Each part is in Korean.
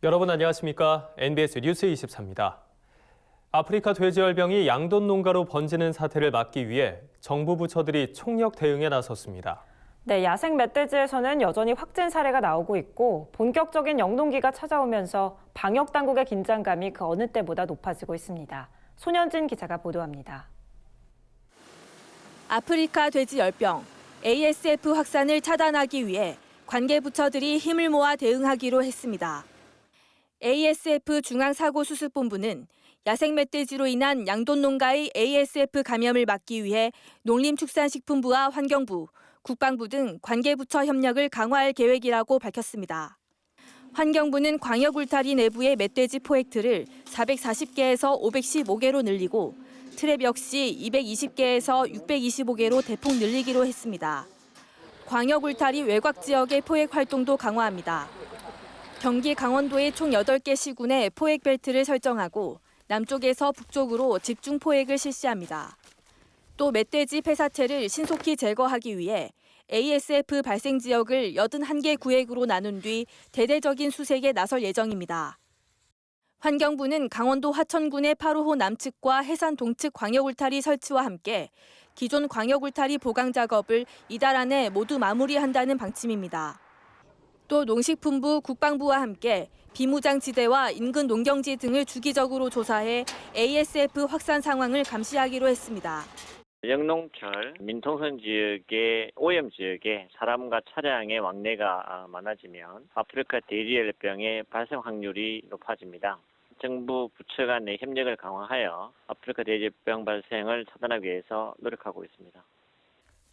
여러분 안녕하십니까? NBS 뉴스 24입니다. 아프리카 돼지열병이 양돈 농가로 번지는 사태를 막기 위해 정부 부처들이 총력 대응에 나섰습니다. 네, 야생 멧돼지에서는 여전히 확진 사례가 나오고 있고 본격적인 영농기가 찾아오면서 방역 당국의 긴장감이 그 어느 때보다 높아지고 있습니다. 손현진 기자가 보도합니다. 아프리카 돼지열병, ASF 확산을 차단하기 위해 관계 부처들이 힘을 모아 대응하기로 했습니다. ASF 중앙사고수습본부는 야생 멧돼지로 인한 양돈 농가의 ASF 감염을 막기 위해 농림축산식품부와 환경부, 국방부 등 관계부처 협력을 강화할 계획이라고 밝혔습니다. 환경부는 광역 울타리 내부의 멧돼지 포획틀을 440개에서 515개로 늘리고 트랩 역시 220개에서 625개로 대폭 늘리기로 했습니다. 광역 울타리 외곽 지역의 포획 활동도 강화합니다. 경기 강원도의 총 8개 시군에 포획 벨트를 설정하고 남쪽에서 북쪽으로 집중 포획을 실시합니다. 또 멧돼지 폐사체를 신속히 제거하기 위해 ASF 발생 지역을 81개 구획으로 나눈 뒤 대대적인 수색에 나설 예정입니다. 환경부는 강원도 화천군의 파로호 남측과 해산 동측 광역 울타리 설치와 함께 기존 광역 울타리 보강 작업을 이달 안에 모두 마무리한다는 방침입니다. 또 농식품부, 국방부와 함께 비무장지대와 인근 농경지 등을 주기적으로 조사해 ASF 확산 상황을 감시하기로 했습니다. 영농철, 민통선 지역의 오염 지역에 사람과 차량의 왕래가 많아지면 아프리카 돼지열병의 발생 확률이 높아집니다. 정부 부처 간의 협력을 강화하여 아프리카 돼지열병 발생을 차단하기 위해서 노력하고 있습니다.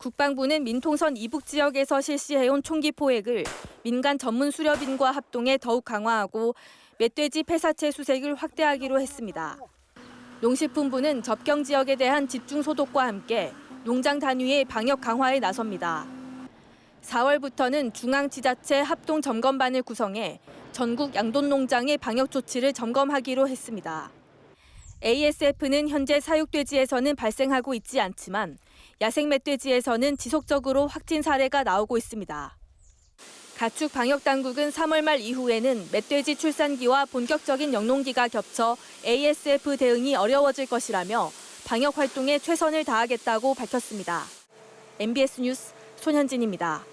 국방부는 민통선 이북 지역에서 실시해온 총기 포획을 민간 전문 수렵인과 합동해 더욱 강화하고 멧돼지 폐사체 수색을 확대하기로 했습니다. 농식품부는 접경 지역에 대한 집중 소독과 함께 농장 단위의 방역 강화에 나섭니다. 4월부터는 중앙지자체 합동 점검반을 구성해 전국 양돈 농장의 방역 조치를 점검하기로 했습니다. ASF는 현재 사육돼지에서는 발생하고 있지 않지만 야생 멧돼지에서는 지속적으로 확진 사례가 나오고 있습니다. 가축 방역 당국은 3월 말 이후에는 멧돼지 출산기와 본격적인 영농기가 겹쳐 ASF 대응이 어려워질 것이라며 방역 활동에 최선을 다하겠다고 밝혔습니다. MBS 뉴스 손현진입니다.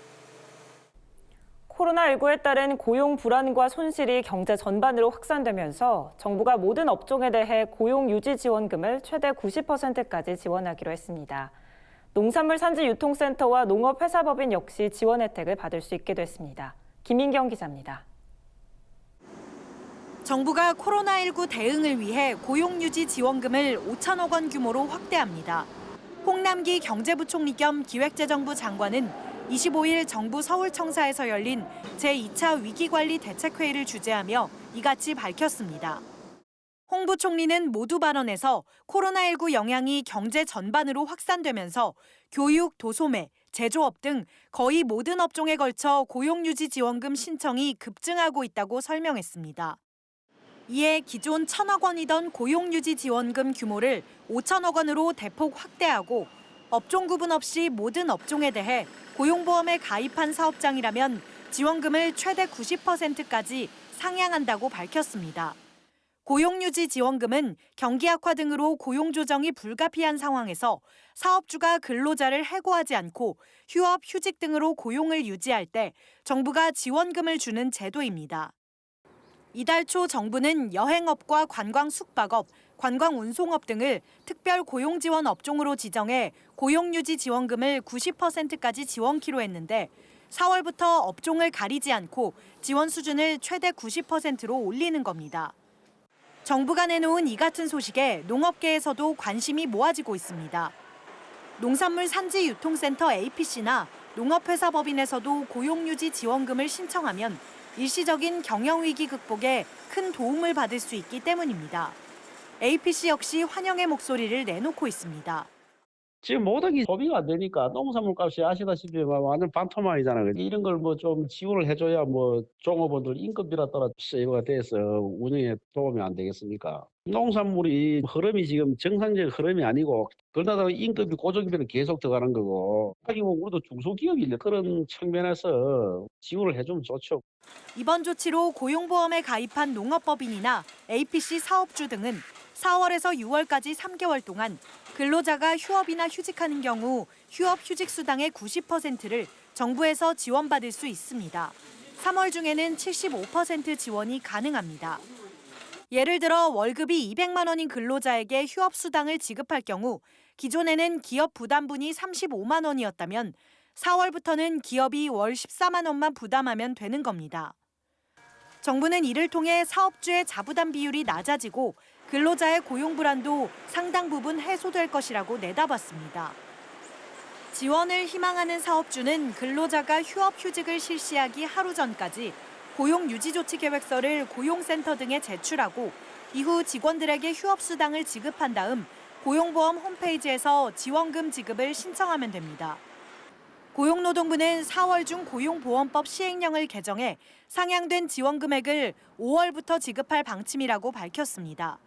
코로나19에 따른 고용 불안과 손실이 경제 전반으로 확산되면서 정부가 모든 업종에 대해 고용 유지 지원금을 최대 90%까지 지원하기로 했습니다. 농산물 산지 유통센터와 농업회사법인 역시 지원 혜택을 받을 수 있게 됐습니다. 김인경 기자입니다. 정부가 코로나19 대응을 위해 고용유지 지원금을 5천억 원 규모로 확대합니다. 홍남기 경제부총리 겸 기획재정부 장관은 25일 정부 서울청사에서 열린 제2차 위기관리 대책회의를 주재하며 이같이 밝혔습니다. 홍 부총리는 모두 발언에서 코로나19 영향이 경제 전반으로 확산되면서 교육, 도소매, 제조업 등 거의 모든 업종에 걸쳐 고용유지 지원금 신청이 급증하고 있다고 설명했습니다. 이에 기존 1,000억 원이던 고용유지 지원금 규모를 5천억 원으로 대폭 확대하고 업종 구분 없이 모든 업종에 대해 고용보험에 가입한 사업장이라면 지원금을 최대 90%까지 상향한다고 밝혔습니다. 고용유지 지원금은 경기 악화 등으로 고용 조정이 불가피한 상황에서 사업주가 근로자를 해고하지 않고 휴업, 휴직 등으로 고용을 유지할 때 정부가 지원금을 주는 제도입니다. 이달 초 정부는 여행업과 관광 숙박업, 관광 운송업 등을 특별 고용 지원 업종으로 지정해 고용유지 지원금을 90%까지 지원키로 했는데 4월부터 업종을 가리지 않고 지원 수준을 최대 90%로 올리는 겁니다. 정부가 내놓은 이 같은 소식에 농업계에서도 관심이 모아지고 있습니다. 농산물 산지 유통센터 APC나 농업회사법인에서도 고용유지 지원금을 신청하면 일시적인 경영위기 극복에 큰 도움을 받을 수 있기 때문입니다. APC 역시 환영의 목소리를 내놓고 있습니다. 지금 모든 게 소비가 안 되니까 농산물 값이 아시다시피 완전 반토막이잖아요. 이런 걸 뭐 좀 지원을 해줘야 뭐 종업원들 임금비라도 세이브가 돼서 운영에 도움이 안 되겠습니까? 농산물이 흐름이 지금 정상적 흐름이 아니고 그러다가 임금비 고정비는 계속 들어가는 거고 하긴 뭐 우리도 중소기업인데 그런 측면에서 지원을 해주면 좋죠. 이번 조치로 고용보험에 가입한 농업법인이나 APC 사업주 등은 4월에서 6월까지 3개월 동안 근로자가 휴업이나 휴직하는 경우 휴업휴직수당의 90%를 정부에서 지원받을 수 있습니다. 3월 중에는 75% 지원이 가능합니다. 예를 들어 월급이 200만 원인 근로자에게 휴업수당을 지급할 경우 기존에는 기업 부담분이 35만 원이었다면 4월부터는 기업이 월 14만 원만 부담하면 되는 겁니다. 정부는 이를 통해 사업주의 자부담 비율이 낮아지고 근로자의 고용 불안도 상당 부분 해소될 것이라고 내다봤습니다. 지원을 희망하는 사업주는 근로자가 휴업휴직을 실시하기 하루 전까지 고용유지조치계획서를 고용센터 등에 제출하고 이후 직원들에게 휴업수당을 지급한 다음 고용보험 홈페이지에서 지원금 지급을 신청하면 됩니다. 고용노동부는 4월 중 고용보험법 시행령을 개정해 상향된 지원 금액을 5월부터 지급할 방침이라고 밝혔습니다.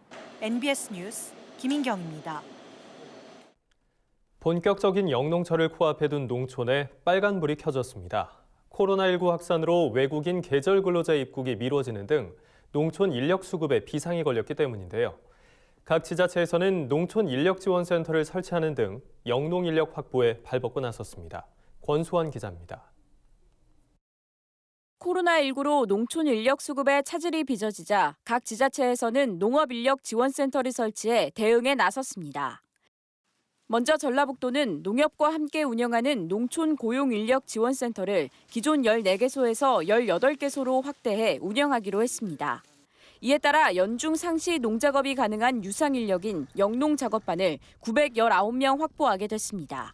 NBS 뉴스 김인경입니다. 본격적인 영농철을 코앞에 둔 농촌에 빨간불이 켜졌습니다. 코로나19 확산으로 외국인 계절 근로자 입국이 미뤄지는 등 농촌 인력 수급에 비상이 걸렸기 때문인데요. 각 지자체에서는 농촌 인력지원센터를 설치하는 등 영농 인력 확보에 발벗고 나섰습니다. 권수환 기자입니다. 코로나19로 농촌 인력 수급에 차질이 빚어지자 각 지자체에서는 농업인력지원센터를 설치해 대응에 나섰습니다. 먼저 전라북도는 농협과 함께 운영하는 농촌 고용인력지원센터를 기존 14개소에서 18개소로 확대해 운영하기로 했습니다. 이에 따라 연중 상시 농작업이 가능한 유상인력인 영농작업반을 919명 확보하게 됐습니다.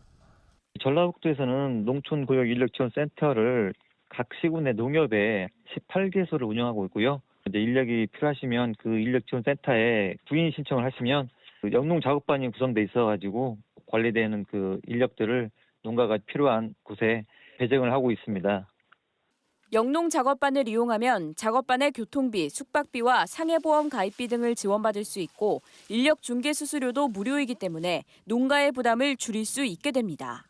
전라북도에서는 농촌고용인력지원센터를 각 시군의 농협에 18개소를 운영하고 있고요. 이제 인력이 필요하시면 그 인력지원센터에 구인 신청을 하시면 그 영농작업반이 구성돼 있어가지고 관리되는 그 인력들을 농가가 필요한 곳에 배정을 하고 있습니다. 영농작업반을 이용하면 작업반의 교통비, 숙박비와 상해보험 가입비 등을 지원받을 수 있고 인력 중개 수수료도 무료이기 때문에 농가의 부담을 줄일 수 있게 됩니다.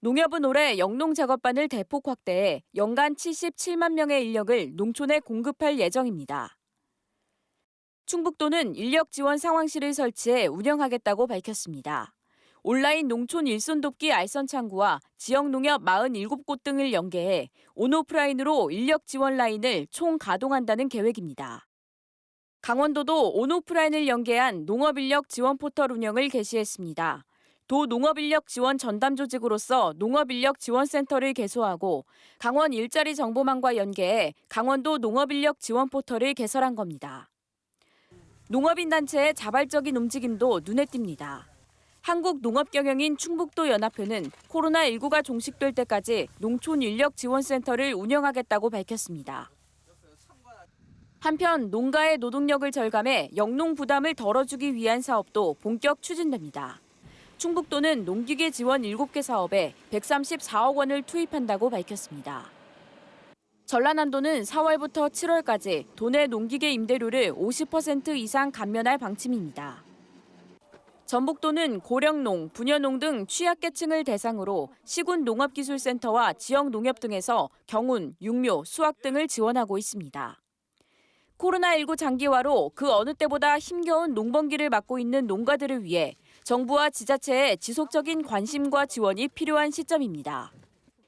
농협은 올해 영농작업반을 대폭 확대해 연간 77만 명의 인력을 농촌에 공급할 예정입니다. 충북도는 인력 지원 상황실을 설치해 운영하겠다고 밝혔습니다. 온라인 농촌 일손 돕기 알선 창구와 지역 농협 47곳 등을 연계해 온오프라인으로 인력 지원 라인을 총 가동한다는 계획입니다. 강원도도 온오프라인을 연계한 농업인력 지원 포털 운영을 개시했습니다. 도 농업인력 지원 전담 조직으로서 농업인력 지원센터를 개소하고 강원 일자리 정보망과 연계해 강원도 농업인력 지원 포털을 개설한 겁니다. 농업인 단체의 자발적인 움직임도 눈에 띕니다. 한국농업경영인 충북도연합회는 코로나19가 종식될 때까지 농촌인력지원센터를 운영하겠다고 밝혔습니다. 한편 농가의 노동력을 절감해 영농 부담을 덜어주기 위한 사업도 본격 추진됩니다. 충북도는 농기계 지원 7개 사업에 134억 원을 투입한다고 밝혔습니다. 전라남도는 4월부터 7월까지 도내 농기계 임대료를 50% 이상 감면할 방침입니다. 전북도는 고령농, 부녀농 등 취약계층을 대상으로 시군 농업기술센터와 지역 농협 등에서 경운, 육묘, 수확 등을 지원하고 있습니다. 코로나19 장기화로 그 어느 때보다 힘겨운 농번기를 맞고 있는 농가들을 위해 정부와 지자체의 지속적인 관심과 지원이 필요한 시점입니다.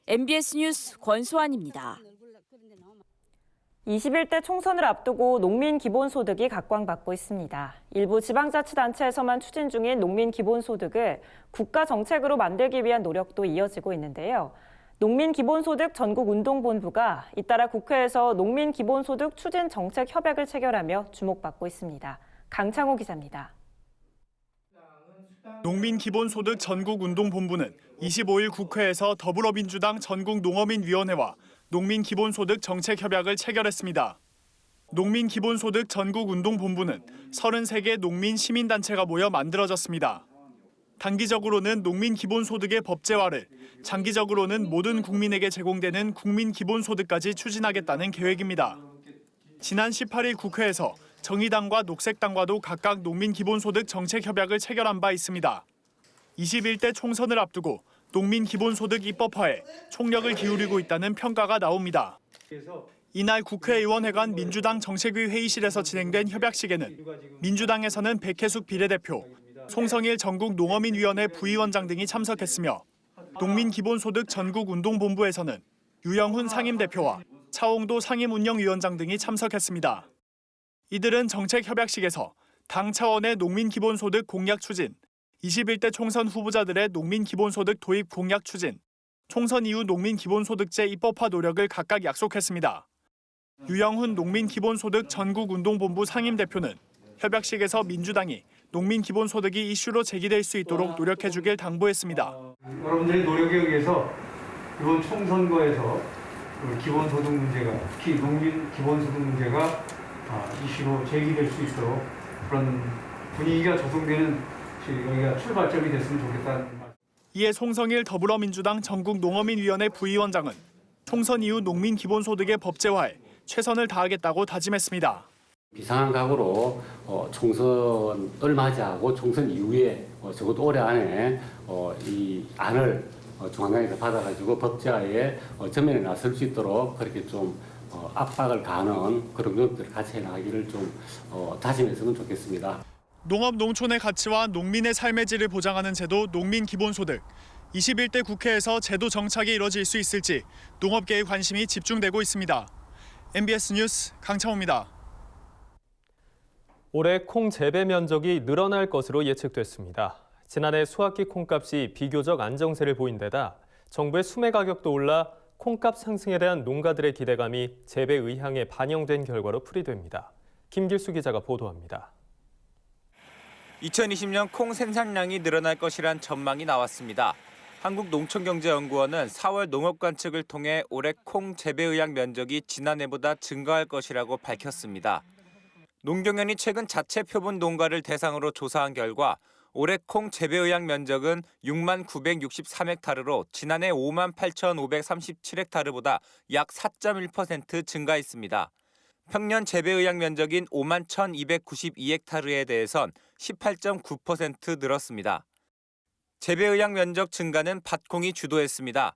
MBS 뉴스 권수환입니다. 21대 총선을 앞두고 농민 기본소득이 각광받고 있습니다. 일부 지방자치단체에서만 추진 중인 농민 기본소득을 국가 정책으로 만들기 위한 노력도 이어지고 있는데요. 농민기본소득 전국운동본부가 잇따라 국회에서 농민기본소득 추진 정책 협약을 체결하며 주목받고 있습니다. 강창호 기자입니다. 농민기본소득 전국운동본부는 25일 국회에서 더불어민주당 전국농어민위원회와 농민기본소득 정책협약을 체결했습니다. 농민기본소득 전국운동본부는 33개 농민 시민단체가 모여 만들어졌습니다. 단기적으로는 농민 기본소득의 법제화를, 장기적으로는 모든 국민에게 제공되는 국민 기본소득까지 추진하겠다는 계획입니다. 지난 18일 국회에서 정의당과 녹색당과도 각각 농민 기본소득 정책 협약을 체결한 바 있습니다. 21대 총선을 앞두고 농민 기본소득 입법화에 총력을 기울이고 있다는 평가가 나옵니다. 이날 국회의원회관 민주당 정책위 회의실에서 진행된 협약식에는 민주당에서는 백혜숙 비례대표, 송성일 전국농어민위원회 부위원장 등이 참석했으며 농민기본소득 전국운동본부에서는 유영훈 상임대표와 차홍도 상임운영위원장 등이 참석했습니다. 이들은 정책협약식에서 당 차원의 농민기본소득 공약 추진, 21대 총선 후보자들의 농민기본소득 도입 공약 추진, 총선 이후 농민기본소득제 입법화 노력을 각각 약속했습니다. 유영훈 농민기본소득 전국운동본부 상임대표는 협약식에서 민주당이 농민기본소득이 이슈로 제기될 수 있도록 노력해주길 당부했습니다. 여러분들의 노력에 의해서 이번 총선거에서 기본소득 문제가, 특히 농민 기본소득 문제가 이슈로 제기될 수 있도록 그런 분위기가 조성되는 여기가 출발점이 됐으면 좋겠다는 말. 이에 송성일 더불어민주당 전국농어민위원회 부위원장은 총선 이후 농민 기본소득의 법제화에 최선을 다하겠다고 다짐했습니다. 비상한 각오로 총선을 맞이하고 총선 이후에 적어도 올해 안에 이 안을 중앙당에서 받아가지고 법제화에 전면에 나설 수 있도록 그렇게 좀 압박을 가하는 그런 것들을 같이 해나가기를 좀 다짐했으면 좋겠습니다. 농업 농촌의 가치와 농민의 삶의 질을 보장하는 제도 농민 기본소득. 21대 국회에서 제도 정착이 이뤄질 수 있을지 농업계의 관심이 집중되고 있습니다. MBS 뉴스 강창호입니다. 올해 콩 재배 면적이 늘어날 것으로 예측됐습니다. 지난해 수확기 콩값이 비교적 안정세를 보인 데다 정부의 수매 가격도 올라 콩값 상승에 대한 농가들의 기대감이 재배 의향에 반영된 결과로 풀이됩니다. 김길수 기자가 보도합니다. 2020년 콩 생산량이 늘어날 것이란 전망이 나왔습니다. 한국농촌경제연구원은 4월 농업관측을 통해 올해 콩 재배 의향 면적이 지난해보다 증가할 것이라고 밝혔습니다. 농경연이 최근 자체 표본 농가를 대상으로 조사한 결과 올해 콩 재배 의향 면적은 6만 963헥타르로 지난해 5만 8,537헥타르보다 약 4.1% 증가했습니다. 평년 재배 의향 면적인 5만 1,292헥타르에 대해선 18.9% 늘었습니다. 재배 의향 면적 증가는 밭콩이 주도했습니다.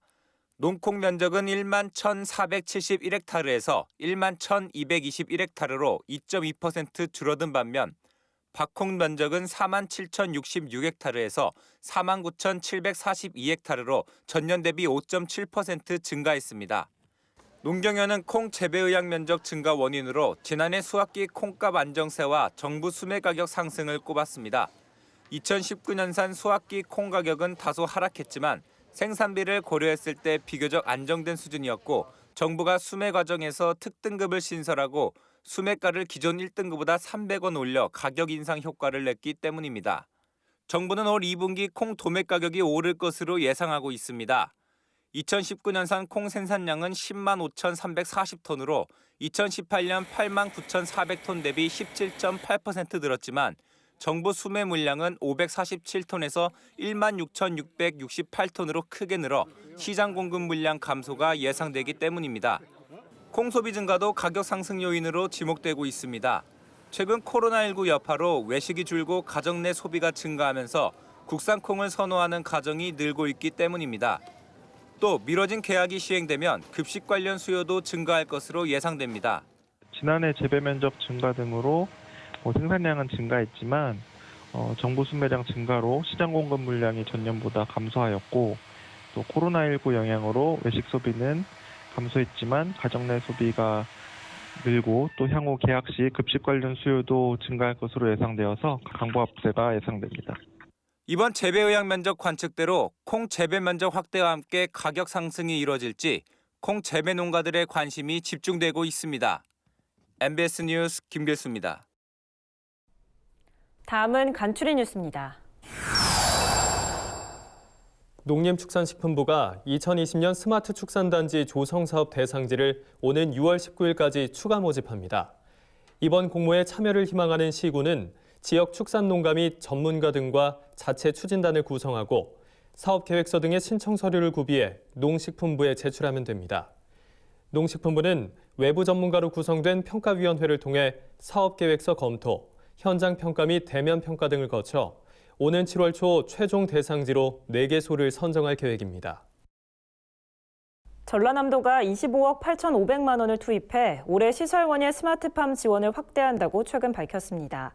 농콩 면적은 1만 1,471헥타르에서 1만 1,221헥타르로 2.2% 줄어든 반면 밭콩 면적은 4만 7,066헥타르에서 4만 9,742헥타르로 전년 대비 5.7% 증가했습니다. 농경연은 콩 재배 의향 면적 증가 원인으로 지난해 수확기 콩값 안정세와 정부 수매 가격 상승을 꼽았습니다. 2019년산 수확기 콩 가격은 다소 하락했지만 생산비를 고려했을 때 비교적 안정된 수준이었고 정부가 수매 과정에서 특등급을 신설하고 수매가를 기존 1등급보다 300원 올려 가격 인상 효과를 냈기 때문입니다. 정부는 올 2분기 콩 도매 가격이 오를 것으로 예상하고 있습니다. 2019년산 콩 생산량은 10만 5,340톤으로 2018년 8만 9,400톤 대비 17.8% 늘었지만 정부 수매 물량은 547톤에서 1만 6,668톤으로 크게 늘어 시장 공급 물량 감소가 예상되기 때문입니다. 콩 소비 증가도 가격 상승 요인으로 지목되고 있습니다. 최근 코로나19 여파로 외식이 줄고 가정 내 소비가 증가하면서 국산 콩을 선호하는 가정이 늘고 있기 때문입니다. 또 미뤄진 계약이 시행되면 급식 관련 수요도 증가할 것으로 예상됩니다. 지난해 재배 면적 증가 등으로 생산량은 증가했지만 정부 수매량 증가로 시장 공급 물량이 전년보다 감소하였고 또 코로나19 영향으로 외식 소비는 감소했지만 가정 내 소비가 늘고 또 향후 계약 시 급식 관련 수요도 증가할 것으로 예상되어서 강보합세가 예상됩니다. 이번 재배 의향 면적 관측대로 콩 재배 면적 확대와 함께 가격 상승이 이뤄질지 콩 재배 농가들의 관심이 집중되고 있습니다. MBS 뉴스 김길수입니다. 다음은 간추리 뉴스입니다. 농림축산식품부가 2020년 스마트 축산단지 조성사업 대상지를 오는 6월 19일까지 추가 모집합니다. 이번 공모에 참여를 희망하는 시군은 지역 축산농가 및 전문가 등과 자체 추진단을 구성하고 사업계획서 등의 신청 서류를 구비해 농식품부에 제출하면 됩니다. 농식품부는 외부 전문가로 구성된 평가위원회를 통해 사업계획서 검토, 현장 평가 및 대면 평가 등을 거쳐 오는 7월 초 최종 대상지로 4개소를 선정할 계획입니다. 전라남도가 25억 8,500만 원을 투입해 올해 시설원예 스마트팜 지원을 확대한다고 최근 밝혔습니다.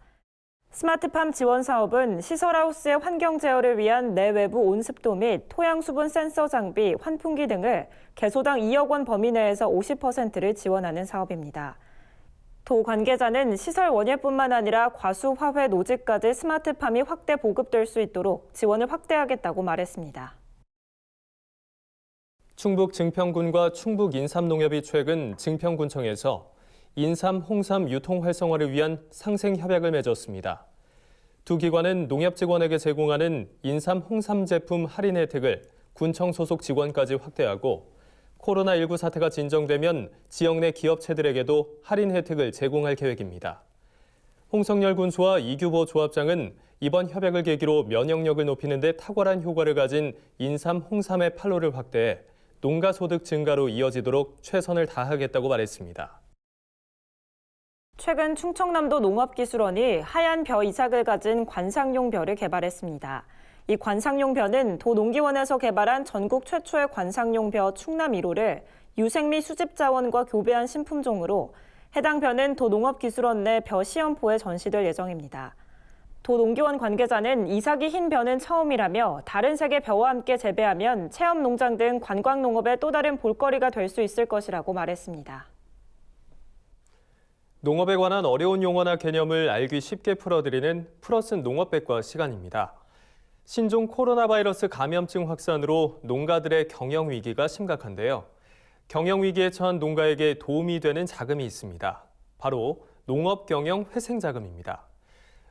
스마트팜 지원 사업은 시설하우스의 환경 제어를 위한 내외부 온습도 및 토양 수분 센서 장비, 환풍기 등을 개소당 2억 원 범위 내에서 50%를 지원하는 사업입니다. 도 관계자는 시설 원예뿐만 아니라 과수, 화훼, 노지까지 스마트팜이 확대 보급될 수 있도록 지원을 확대하겠다고 말했습니다. 충북 증평군과 충북 인삼농협이 최근 증평군청에서 인삼, 홍삼 유통 활성화를 위한 상생 협약을 맺었습니다. 두 기관은 농협 직원에게 제공하는 인삼, 홍삼 제품 할인 혜택을 군청 소속 직원까지 확대하고 코로나19 사태가 진정되면 지역 내 기업체들에게도 할인 혜택을 제공할 계획입니다. 홍성열 군수와 이규보 조합장은 이번 협약을 계기로 면역력을 높이는 데 탁월한 효과를 가진 인삼, 홍삼의 판로를 확대해 농가 소득 증가로 이어지도록 최선을 다하겠다고 말했습니다. 최근 충청남도 농업기술원이 하얀 벼 이삭을 가진 관상용 벼를 개발했습니다. 이 관상용 벼는 도농기원에서 개발한 전국 최초의 관상용 벼 충남 1호를 유생미 수집 자원과 교배한 신품종으로 해당 벼는 도농업기술원 내 벼 시험포에 전시될 예정입니다. 도농기원 관계자는 이삭이 흰 벼는 처음이라며 다른 색의 벼와 함께 재배하면 체험 농장 등 관광 농업의 또 다른 볼거리가 될 수 있을 것이라고 말했습니다. 농업에 관한 어려운 용어나 개념을 알기 쉽게 풀어드리는 풀어쓴 농업백과 시간입니다. 신종 코로나 바이러스 감염증 확산으로 농가들의 경영 위기가 심각한데요. 경영 위기에 처한 농가에게 도움이 되는 자금이 있습니다. 바로 농업경영회생자금입니다.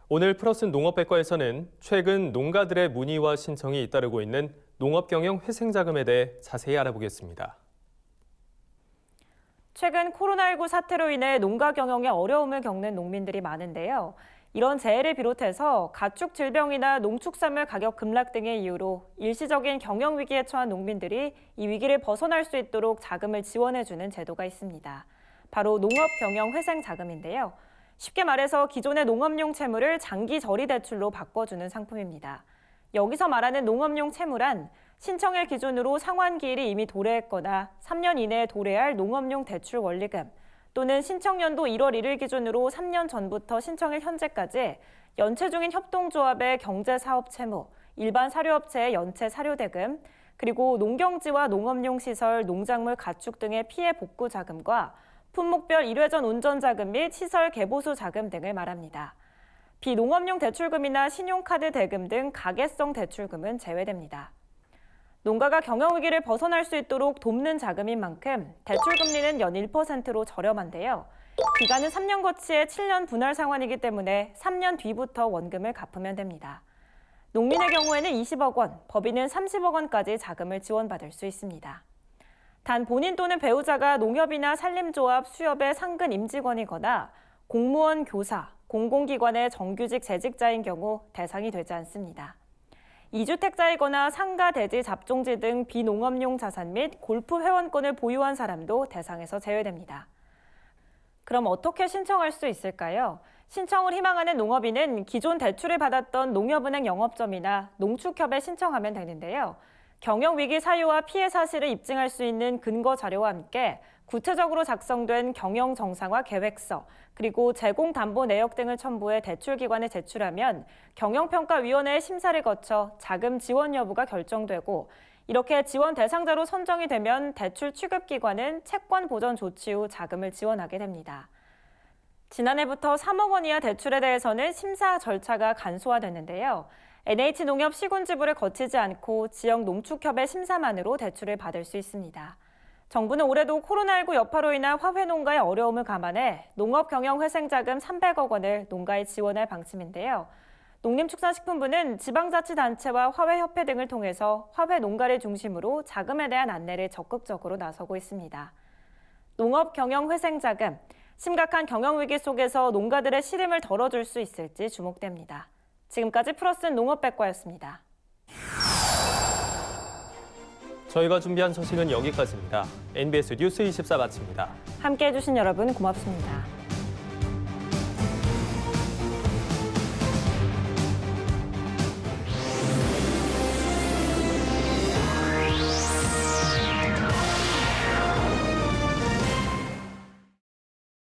오늘 풀어쓴 농업백과에서는 최근 농가들의 문의와 신청이 잇따르고 있는 농업경영회생자금에 대해 자세히 알아보겠습니다. 최근 코로나19 사태로 인해 농가 경영에 어려움을 겪는 농민들이 많은데요. 이런 재해를 비롯해서 가축 질병이나 농축산물 가격 급락 등의 이유로 일시적인 경영 위기에 처한 농민들이 이 위기를 벗어날 수 있도록 자금을 지원해주는 제도가 있습니다. 바로 농업경영회생자금인데요. 쉽게 말해서 기존의 농업용 채무를 장기 저리 대출로 바꿔주는 상품입니다. 여기서 말하는 농업용 채무란 신청일 기준으로 상환기일이 이미 도래했거나 3년 이내에 도래할 농업용 대출 원리금, 또는 신청연도 1월 1일 기준으로 3년 전부터 신청일 현재까지 연체 중인 협동조합의 경제사업 채무, 일반 사료업체의 연체 사료대금, 그리고 농경지와 농업용 시설, 농작물 가축 등의 피해 복구 자금과 품목별 1회전 운전 자금 및 시설 개보수 자금 등을 말합니다. 비농업용 대출금이나 신용카드 대금 등 가계성 대출금은 제외됩니다. 농가가 경영위기를 벗어날 수 있도록 돕는 자금인 만큼 대출금리는 연 1%로 저렴한데요. 기간은 3년 거치에 7년 분할 상환이기 때문에 3년 뒤부터 원금을 갚으면 됩니다. 농민의 경우에는 20억 원, 법인은 30억 원까지 자금을 지원받을 수 있습니다. 단 본인 또는 배우자가 농협이나 산림조합, 수협의 상근 임직원이거나 공무원, 교사, 공공기관의 정규직 재직자인 경우 대상이 되지 않습니다. 2주택자이거나 상가, 대지, 잡종지 등 비농업용 자산 및 골프 회원권을 보유한 사람도 대상에서 제외됩니다. 그럼 어떻게 신청할 수 있을까요? 신청을 희망하는 농업인은 기존 대출을 받았던 농협은행 영업점이나 농축협에 신청하면 되는데요. 경영위기 사유와 피해 사실을 입증할 수 있는 근거 자료와 함께 구체적으로 작성된 경영정상화 계획서, 그리고 제공담보 내역 등을 첨부해 대출기관에 제출하면 경영평가위원회의 심사를 거쳐 자금 지원 여부가 결정되고, 이렇게 지원 대상자로 선정이 되면 대출 취급기관은 채권 보전 조치 후 자금을 지원하게 됩니다. 지난해부터 3억 원 이하 대출에 대해서는 심사 절차가 간소화됐는데요. NH농협 시군지부를 거치지 않고 지역 농축협의 심사만으로 대출을 받을 수 있습니다. 정부는 올해도 코로나19 여파로 인한 화훼 농가의 어려움을 감안해 농업경영회생자금 300억 원을 농가에 지원할 방침인데요. 농림축산식품부는 지방자치단체와 화훼협회 등을 통해서 화훼 농가를 중심으로 자금에 대한 안내를 적극적으로 나서고 있습니다. 농업경영회생자금, 심각한 경영위기 속에서 농가들의 시름을 덜어줄 수 있을지 주목됩니다. 지금까지 플러스 농업백과였습니다. 저희가 준비한 소식은 여기까지입니다. NBS 뉴스 24 마칩니다. 함께해 주신 여러분 고맙습니다.